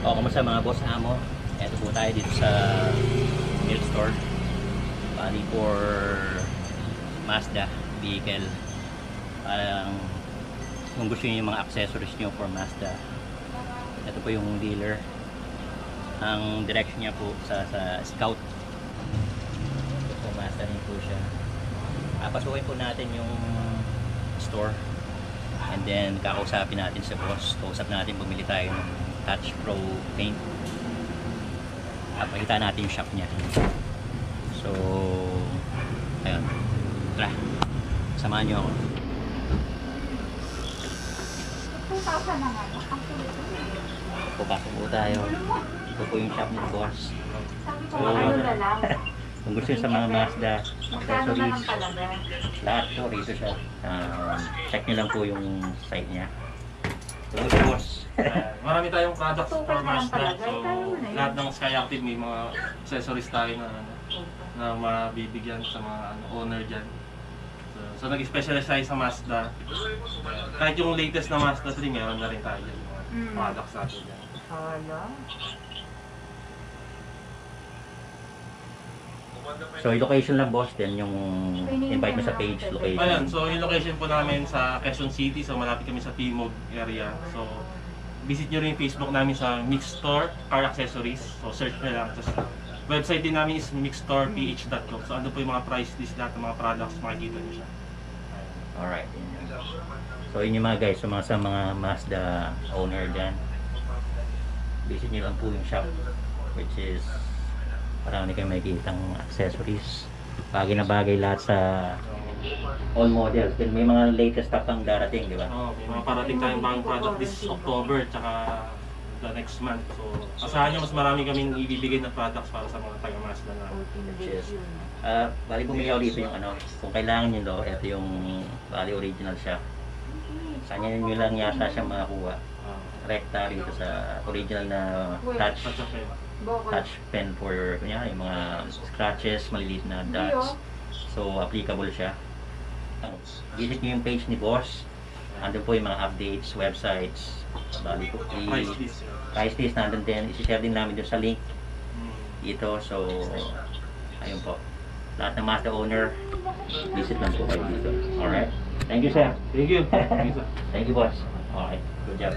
O, kamusta mga boss amo? Eto po tayo dito sa milk store. Bali for Mazda vehicle. Parang kung gusto niyo yung mga accessories niyo for Mazda. Ito po yung dealer. Ang direction niya po sa Scout. Ito po, Mazda rin po siya. Pasukin po natin yung store. And then kakausapin natin sa boss. Kausap natin bumili tayo ng Touch Pro paint. Pakita natin yung shop niya. So ayun, tara, samahan nyo ako. Papasok po tayo. Ito po yung shop ni boss. So kung gusto nyo sa mga Mazda accessories, lahat po rito siya. Check nyo lang po yung site niya. So boss, marami tayong products for Mazda. So, lahat ng Skyactiv may mga accessories tayo na mabibigyan sa mga owner dyan. So nag-specialize tayo sa Mazda. Kahit yung latest na Mazda 3, meron na rin tayo dyan. Mga products natin dyan. so yung location lang boss, then yung invite mo sa page location. Ayan, so yung location po namin sa Quezon City. So malapit kami sa Timog area. So visit nyo rin yung Facebook namin sa Mix Store Car Accessories. So search nyo lang. Tapos website din namin is mixstoreph.com. So ano po yung mga price list lahat ng mga products, makikita nyo siya. Alright. So yun yung mga guys, sa mga Mazda owner dyan. Visit nyo lang po yung shop, which is marami kayong makikitang accessories. Bagay na bagay lahat sa all models. Then may mga latest stock ang darating, di ba? Oo, may mga parating tayong bagong product this October tsaka the next month. So asahan nyo mas marami kaming ibibigay na products para sa mga taga-Mazda na. Which is, bali bumili ako dito yung kung kailangan nyo daw, ito yung bali original siya. Kanya nyo lang yata siya makakuha. Rekta rito sa original na touch pen for yung mga scratches, maliliit na dots. So applicable siya. Visit nyo yung page ni boss. Andun po yung mga updates, websites, bali po price list nandun din. Isi-share din namin dun sa link dito. So ayun po, lahat ng Mazda owner, visit lang po kayo dito. Alright, thank you sir. Thank you. Thank you, sir. Thank you boss. Okay, good job.